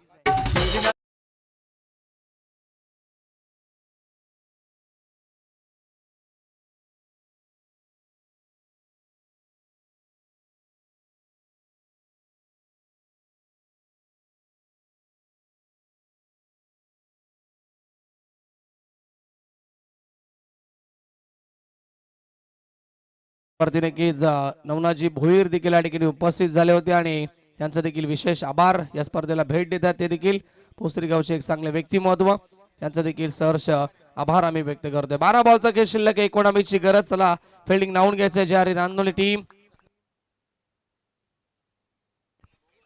वरती नक्कीच नवनाथजी भोईर देखील या ठिकाणी उपस्थित झाले होते आणि त्यांचा देखील विशेष आभार. या स्पर्धेला भेट देतात ते देखील पोसरी गावचे एक चांगले व्यक्तिमत्व, त्यांचा देखील सहर्ष आभार आम्ही व्यक्त करतोय. 12 बॉलचा खेळ शिल्लक, 19 ची गरज. चला फिल्डिंग लावून घ्यायचं जे रानोली टीम.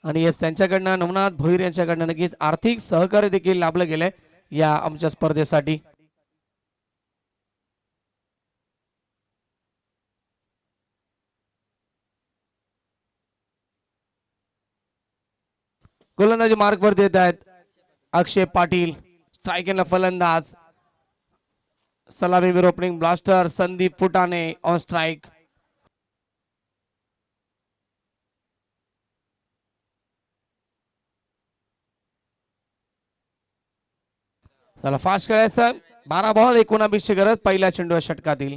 आणि येस, त्यांच्याकडनं नवनाथ भोईर यांच्याकडनं नक्कीच आर्थिक सहकार्य देखील लाभलं गेलंय या आमच्या स्पर्धेसाठी. गोलंदाजी मार्क वर देत आहेत अक्षय पाटील. स्ट्रायकिंगला फलंदाज, सलामीवीर opening blaster Sandeep Phutane on strike. चला फास्ट खेळायचं. 12 बॉल 19 ची गरज. पहिला चेंडू षटकातील.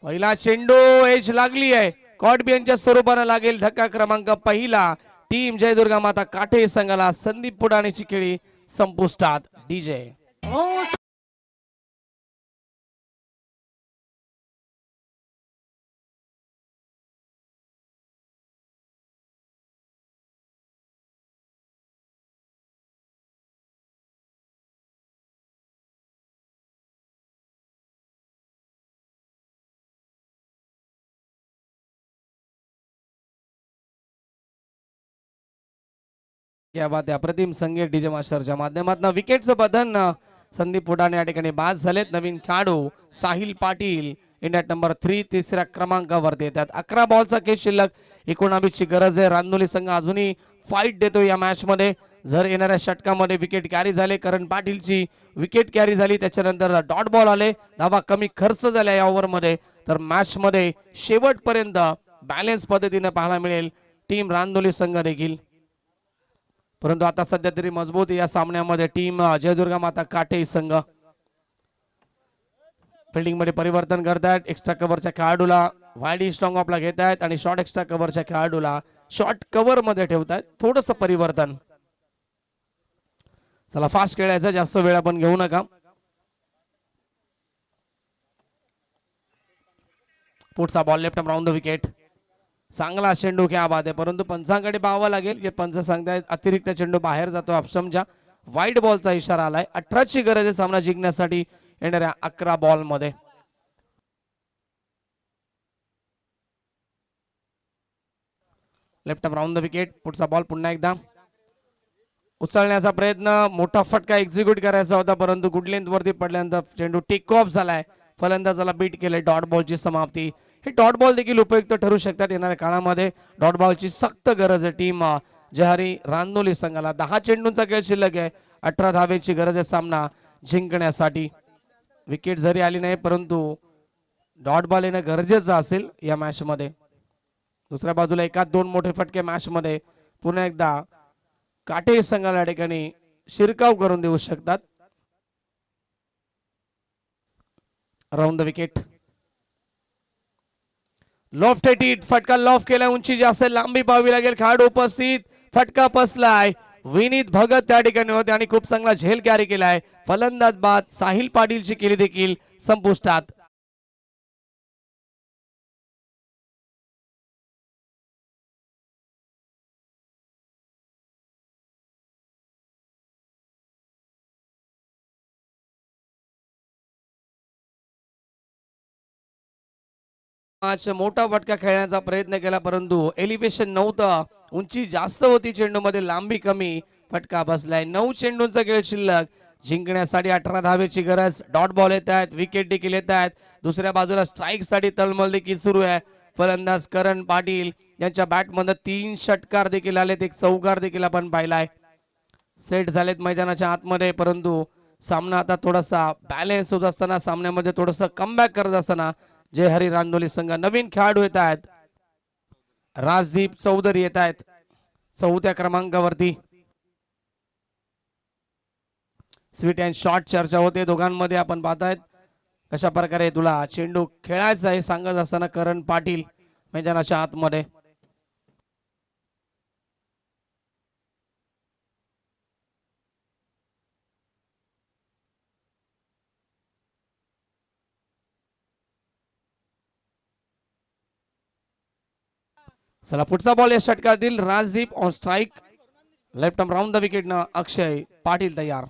पहिला चेंडू एज लागली आहे, कॉटबियनच्या स्वरूपाने लागेल धक्का क्रमांक पहिला. टीम जय दुर्गा माता काठे संघाला संदीप फुटाणेची खेळी संपुष्टात. डीजे या बात आहे. अप्रतिम संगीत डीजे मास्टरच्या माध्यमातून विकेटचं बंधन संदीप फुटाणे या ठिकाणी बाद झालेत. नवीन खेळाडू साहिल पाटील इंडिया नंबर 3 तिसऱ्या क्रमांकावरती येतात. 11 बॉलचा खेळ शिल्लक, 19 ची गरज आहे. रांदोली संघ अजूनही फाईट देतो या मॅच मध्ये. जर येणाऱ्या षटकामध्ये विकेट कॅरी झाले, करण पाटीलची विकेट कॅरी झाली, त्याच्यानंतर डॉट बॉल आले, धावा कमी खर्च झाल्या या ओव्हर मध्ये, तर मॅच मध्ये शेवटपर्यंत बॅलन्स पद्धतीने पाहायला मिळेल टीम रांदोली संघ देखील. परंतु आता सध्या तरी मजबूत या सामन्यामध्ये टीम जयदुर्गा माता काटे संघ. फिल्डिंग मध्ये परिवर्तन करतायत. एक्स्ट्रा कव्हरच्या खेळाडूला वाईड स्ट्रॉंग ऑफला घेत आहेत आणि शॉर्ट एक्स्ट्रा कव्हरच्या खेळाडूला शॉर्ट कव्हर मध्ये ठेवतायत. थोडस परिवर्तन. चला फास्ट खेळायचं, जास्त वेळ आपण घेऊ नका. पुढचा ball left round the wicket. चांगला चेंडू क्या बात आहे, परंतु पंचांकडे पाहावं लागेल की पंच सांगतायत अतिरिक्त चेंडू बाहेर जातो ऑप्शनच्या. वाईट बॉलचा इशारा आलाय. 18 ची गरज आहे सामना जिंकण्यासाठी येणाऱ्या 11 बॉल मध्ये. Left round the wicket. पुढचा बॉल पुन्हा एकदा उचलण्याचा प्रयत्न, मोठा फटका एक्झिक्यूट करायचा होता, परंतु गुड लेंथ वरती पडल्यानंतर चेंडू टेक ऑफ झालाय. फलंदाजाला बीट केले. डॉट बॉलची समाप्ती. हे डॉट बॉल देखील उपयुक्त ठरू शकतात येणाऱ्या काळामध्ये. डॉट बॉलची सक्त गरज आहे टीम जहारी रांदोली संघाला. 10 चेंडूंचा खेळ शिल्लक आहे. 18 धावेची गरज आहे सामना जिंकण्यासाठी. विकेट जरी आली नाही, परंतु डॉट बॉल येणं गरजेचं असेल या मॅच मध्ये. दुसऱ्या बाजूला एकाच 2 मोठे फटके मॅच मध्ये पुन्हा एकदा काटे संघाला या ठिकाणी शिरकाव करून देऊ शकतात. Round the wicket. Loft hit. फटका लॉफ्ट केला. उंची जास्त, लांबी पाहावी लागेल. खेळाडू उपस्थित. फटका पसलाय. विनीत भगत त्या ठिकाणी होते आणि खूप चांगला झेल कॅरी केलाय. फलंदाज बाद. साहिल पाटीलची केली देखील संपुष्टात. मोठा फटका खेळण्याचा प्रयत्न केला, परंतु एलिव्हेशन नव्हतं. उंची जास्त होती चेंडूमध्ये, लांबी कमी. फटका बसलाय. 9 चेंडूंचा खेळ शिल्लक. जिंकण्यासाठी 18 धावेची गरज. डॉट बॉल येत आहेत, विकेट देखील येत आहेत. दुसऱ्या बाजूला स्ट्राईक साठी तळमळ देखील सुरू आहे. फलंदाज करण पाटील यांच्या बॅटमध्ये 3 षटकार देखील आलेत, एक चौकार देखील आपण पाहिलाय. सेट झालेत मैदानाच्या आतमध्ये, परंतु सामना आता थोडासा बॅलन्स होत असताना, सामन्यामध्ये थोडस कमबॅक करत असताना जय हरी रांदोली संघ. नवीन खेळाडू येत आहेत. राजदीप चौधरी येत आहेत 4थ्या क्रमांकावरती. स्वीट अँड शॉर्ट चर्चा होते दोघांमध्ये. आपण पाहतायत कशा प्रकारे तुला चेंडू खेळायचा आहे सांगत असताना करण पाटील मैदानाच्या आतमध्ये. चला पुढचा बॉल या षटकातील. Rajdeep on strike. Left arm round the wicket न अक्षय पाटील तयार.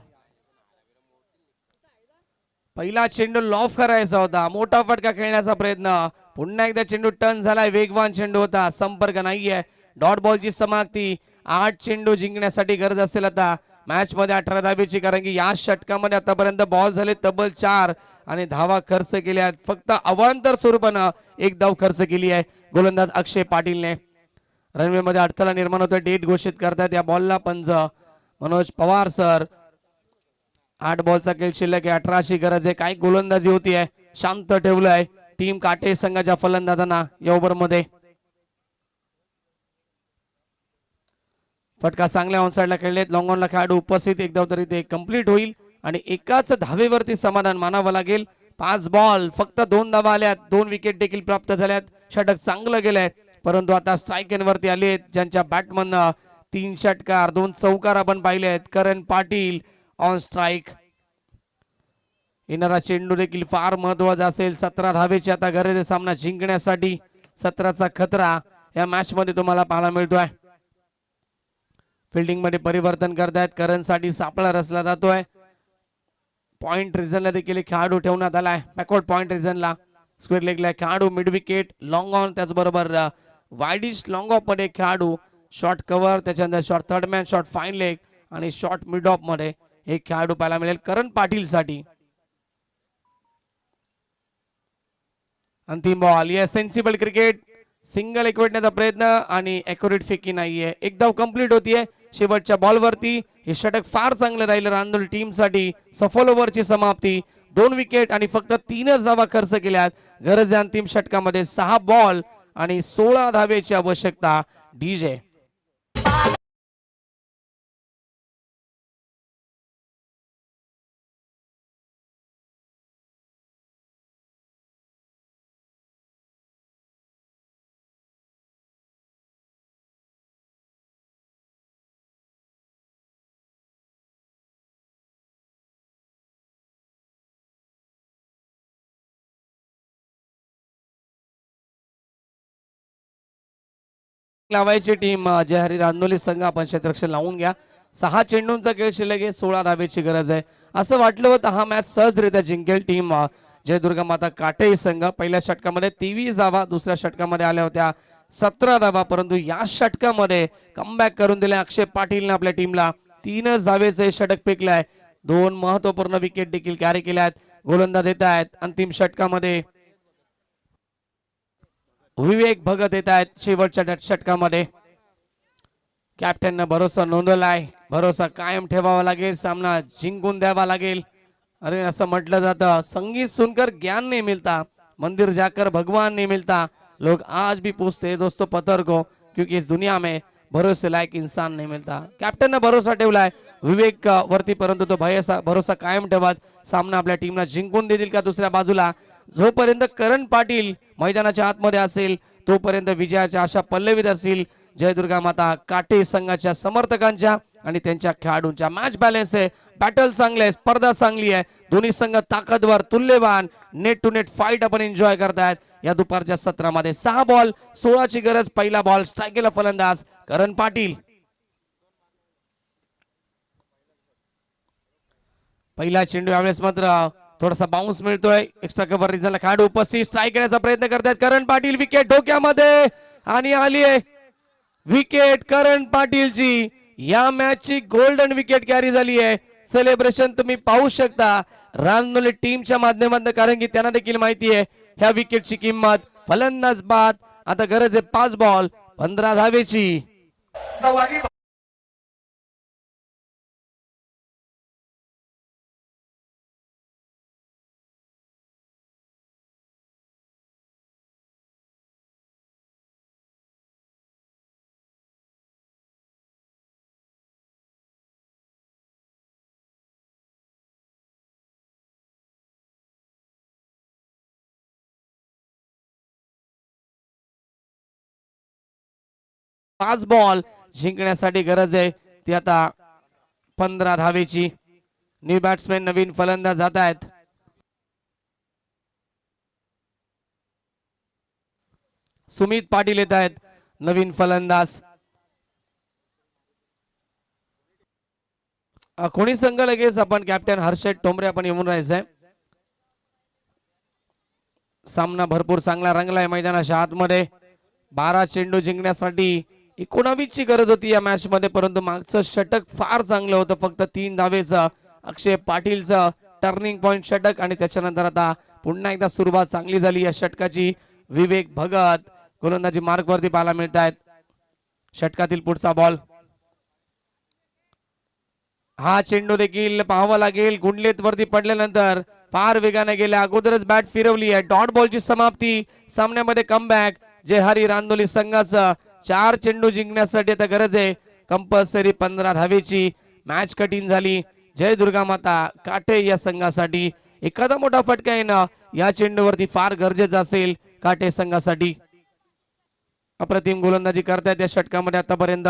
पहिला चेंडू लॉफ करायचा होता. मोठा फटका खेळण्याचा प्रयत्न. पुन्हा एकदा चेंडू टर्न झालाय. वेगवान चेंडू होता. संपर्क नाहीये. डॉट बॉलची समाप्ती. 8 चेंडू जिंकण्यासाठी गरज असेल आता मॅच मध्ये 18 धावेची, कारण की या षटकामध्ये आतापर्यंत बॉल झाले तब्बल 4 आणि धावा खर्च केल्या. फक्त अवांतर स्वरूपानं 1 धाव खर्च केली आहे गोलंदाज अक्षय पाटीलने. रनवे मध्ये अडथळा निर्माण होतोय. डेट घोषित करतात या बॉलला पंच मनोज पवार सर. 8 बॉलचा खेळ शिल्लक आहे. 18 ची गरज आहे. काय गोलंदाजी होती आहे. शांत ठेवलंय टीम काटे संघाच्या फलंदाजांना या ओव्हर मध्ये. फटका चांगल्या ऑनसाइडला खेळलेत. लॉंग ऑनला खेळाडू उपस्थित. 1 धाव तरी ते कंप्लीट होईल आणि एकाच धावेवरती समाधान मानावं लागेल. 5 बॉल फक्त 2 धावा आल्यात. 2 विकेट देखील प्राप्त झाल्यात. षटक चांगलं गेलंय, परंतु आता स्ट्राईक वरती आले आहेत ज्यांच्या बॅटमधनं 3 षटकार 2 चौकार आपण पाहिले आहेत. करण पाटील ऑन स्ट्राईक. येणारा चेंडू देखील फार महत्वाचा असेल. 17 धावेची आता गरज आहे सामना जिंकण्यासाठी. 17चा खतरा या मॅच मध्ये तुम्हाला पाहायला मिळतोय. फिल्डिंग मध्ये परिवर्तन करतायत. करण साठी सापळा रचला जातोय. पॉइंट रिझनला देखील खेळाडू ठेवण्यात आलाय. बॅकवर्ड पॉइंट रिझनला स्क्वेअर लेगला खेळाडू. मिड विकेट लॉंग ऑन, त्याचबरोबर वाईडिश लॉंग ऑफ मध्ये खेळाडू शॉर्ट कव्हर, त्याच्यानंतर short third man, short fine leg आणि शॉर्ट मिड ऑफ मध्ये एक खेळाडू पाहायला मिळेल करण पाटील साठी. अंतिम बॉल. या सेन्सिबल क्रिकेट, सिंगल एकवटण्याचा प्रयत्न आणि ॲक्युरेट फेकी नाहीये. एक धाव कंप्लीट होतीये शेवटच्या बॉलवरती. हे षटक फार चांगलं राहिलं रांदोली टीम साठी. सफल ओव्हरची समाप्ती, 2 विकेट आणि फक्त 3च धावा खर्च केल्यात. गरज आहे अंतिम षटकामध्ये 6 बॉल आणि 16 धावेची आवश्यकता. डीजे लावायची टीम जयहरी रांदोली संघ. आपण क्षेत्ररक्षण लावून घ्या. 6 चेंडूंचा खेळ शिल्लक आहे, 16 धावेची गरज आहे. असं वाटलं होतं हा मॅच सहजरित्या जिंकेल टीम जयदुर्गा माता काटे संघ. पहिल्या षटकामध्ये 23 धावा, दुसऱ्या षटकामध्ये आल्या होत्या 17 धावा, परंतु या षटकामध्ये कमबॅक करून दिले अक्षय पाटीलने आपल्या टीमला. 3च धावेचे षटक फेकलाय. 2 महत्वपूर्ण विकेट देखील कॅरी केल्यात. गोलंदाज येत आहेत अंतिम षटकामध्ये विवेक भगत येत आहेत शेवटच्या षटकामध्ये. कॅप्टननं भरोसा नोंदवलाय. भरोसा कायम ठेवावा लागेल, सामना जिंकून द्यावा लागेल. अरे असं म्हटलं जातं, संगीत सुनकर ज्ञान नहीं मिलता, मंदिर जाकर भगवान नहीं मिलता. लोग आज भी पूछते हैं दोस्तों पत्थर को, क्योंकि इस दुनिया में भरोसे लायक इंसान नहीं मिलता. कॅप्टननं भरोसा ठेवलाय विवेक वरती, परंतु तो भरोसा कायम ठेवत सामना आपल्या टीमला जिंकून देतील का. दुसऱ्या बाजूला जोपर्यंत करण पाटील मैदानाच्या आतमध्ये असेल तोपर्यंत विजयाच्या आशा पल्लवीत असतील जयदुर्गा माता काटे संघाच्या समर्थकांच्या आणि त्यांच्या खेळाडूंच्या. मॅच बॅलन्स आहे, बॅटल चांगले आहे, स्पर्धा चांगली आहे. दोन्ही संघ ताकदवर, तुल्यवान, नेट टू नेट फाईट आपण एन्जॉय करतायत या दुपारच्या सत्रामध्ये. 6 बॉल 16 ची गरज. पहिला बॉल स्ट्रायकेला फलंदाज करण पाटील. पहिला चेंडू यावेळेस मात्र थोडासा बाउन्स मिळतोय. एक्स्ट्रा कव्हर रिझनला खेळाडू उपस्थित. स्ट्राईक करण्याचा प्रयत्न करतात करण पाटील. विकेट डोक्यामध्ये आणि आली आहे विकेट करण पाटीलची. या मॅचची गोल्डन विकेट कॅरी झाली आहे. सेलिब्रेशन तुम्ही पाहू शकता रांदोली टीमच्या माध्यमातून, कारण की त्यांना देखील माहिती आहे ह्या विकेटची किंमत. फलंदाज बाद. आता गरज आहे 5 बॉल 15 धावेची. पाच बॉल जिंकण्यासाठी गरज आहे ती आता 15 धावेची. न्यू बॅट्समॅन नवीन फलंदाज जात आहेत. सुमित पाटील येत आहेत नवीन फलंदाज. कोणी संघ लगेच आपण कॅप्टन हर्षद टोंबरे आपण येऊन राहायचंय. सामना भरपूर चांगला रंगलाय मैदानाच्या आतमध्ये. 12 चेंडू जिंकण्यासाठी 19 ची गरज होती या मॅच मध्ये, परंतु मागचं षटक फार चांगलं होतं. फक्त 3 धावेचं अक्षय पाटीलचं टर्निंग पॉइंट षटक आणि त्याच्यानंतर आता पुन्हा एकदा सुरुवात चांगली झाली या षटकाची. विवेक भगत गोलंदाजी मार्क वरती पाहायला मिळत आहेत. षटकातील पुढचा बॉल. हा चेंडू देखील पाहावा लागेल. गुंडलेत वरती पडल्यानंतर फार वेगाने गेल्या अगोदरच बॅट फिरवली आहे. डॉट बॉलची समाप्ती. सामन्यामध्ये कमबॅक जयहरी रांदोली संघाचं. 4 चेंडू जिंकण्यासाठी आता गरज आहे कंपल्सरी 15 धावेची. मॅच कठीण झाली जयदुर्गा माता काटे या संघासाठी. एखादा मोठा फटका येणं या चेंडूवरती फार गरजेचं असेल काटे संघासाठी. अप्रतिम गोलंदाजी करतायत या षटकामध्ये आतापर्यंत.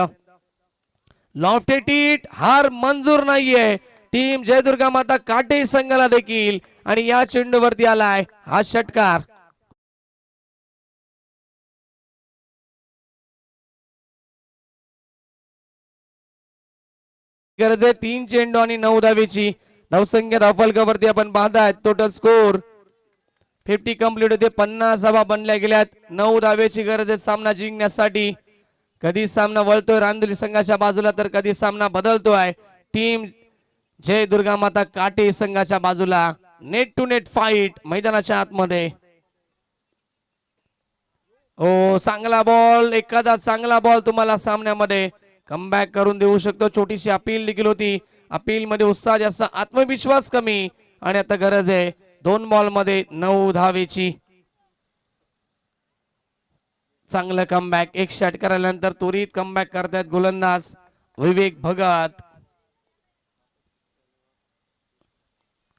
लॉफ्टेड हिट, हार मंजूर नाहीये टीम जयदुर्गा माता काटे संघाला देखील, आणि या चेंडूवरती आलाय हा षटकार. गरज आहे 3 चेंडू आणि 9 धावेची. धावसंख्या धावफलकावरती आपण पाहताय. टोटल स्कोर 50 कंप्लीट होते. 50 धावा बनल्या गेल्यात. 9 धावेची गरज आहे सामना जिंकण्यासाठी. कधी सामना वळतोय रांदोली संघाच्या बाजूला तर कधी सामना बदलतोय. टीम जय दुर्गा माता काटे संघाच्या बाजूला नेट टू नेट फाईट मैदानाच्या आतमध्ये. ओ चांगला बॉल, एखादा चांगला बॉल तुम्हाला सामन्यामध्ये कमबॅक करून देऊ शकतो. छोटीशी अपील देखील होती. अपील मध्ये उत्साह जास्त, आत्मविश्वास कमी आणि आता गरज आहे 2 बॉल मध्ये 9 धावेची. चांगलं कमबॅक, एक षटकार आल्यानंतर त्वरित कमबॅक करतायत गोलंदाज विवेक भगत.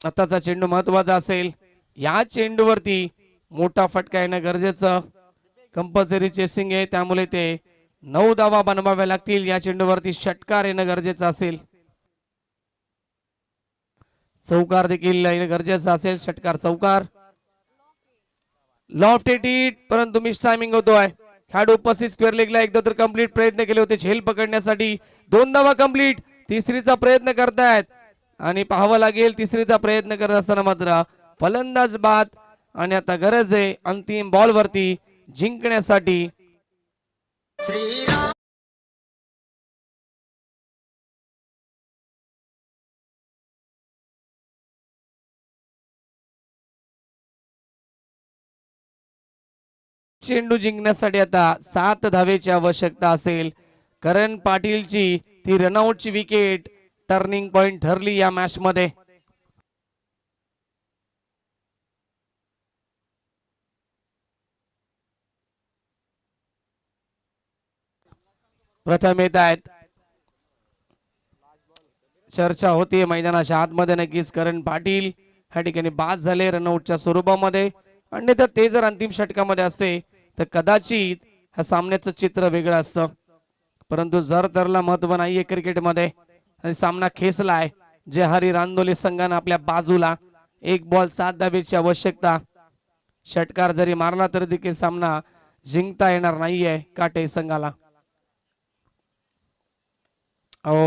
आताचा चेंडू महत्वाचा असेल. या चेंडूवरती मोठा फटका येणं गरजेचं. कंपल्सरी चेसिंग आहे त्यामुळे ते 9 धावा बनवाव्या लागतील. या चेंडूवरती षटकार येणं गरजेचं असेल. चौकार देखील येणं गरजेचं असेल. षटकार चौकार. लॉफ्टेड हिट परंतु मिस टायमिंग होतोय. खेळाडू उपस्थित स्क्वेअर लेगला एकदा तर कंप्लीट प्रयत्न केले होते झेल पकडण्यासाठी. 2 धावा कंप्लीट. तिसरीचा प्रयत्न करतायत आणि पाहावं लागेल तिसरीचा प्रयत्न करत असताना मात्र फलंदाज बाद. आणि आता गरज आहे अंतिम बॉल वरती जिंकण्यासाठी. चेंडू जिंकण्यासाठी आता 7 धावेची आवश्यकता असेल. करण पाटीलची ती रनआउटची विकेट टर्निंग पॉइंट ठरली या मॅच मध्ये. प्रथम येत आहेत. चर्चा होती मैदानाच्या आतमध्ये. नक्कीच करण पाटील ह्या ठिकाणी बाद झाले रनआउटच्या स्वरूपामध्ये. आणि ते जर अंतिम षटकामध्ये असते तर कदाचित ह्या सामन्याचं चित्र वेगळं असतं. परंतु जर तरला महत्व नाहीये क्रिकेटमध्ये आणि सामना खेचलाय. जे हरी रांदोली संघानं आपल्या बाजूला 1 बॉल 7 धावेची आवश्यकता. षटकार जरी मारला तरी देखील सामना जिंकता येणार नाहीये काटे संघाला.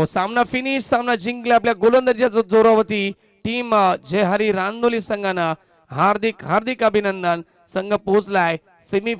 सामना फिनिश, सामना जिंकला आपल्या गोलंदाजीच्या जोरावरती टीम जय हरी रांदोली संघानं. हार्दिक हार्दिक अभिनंदन. संघ पोहोचलाय सेमी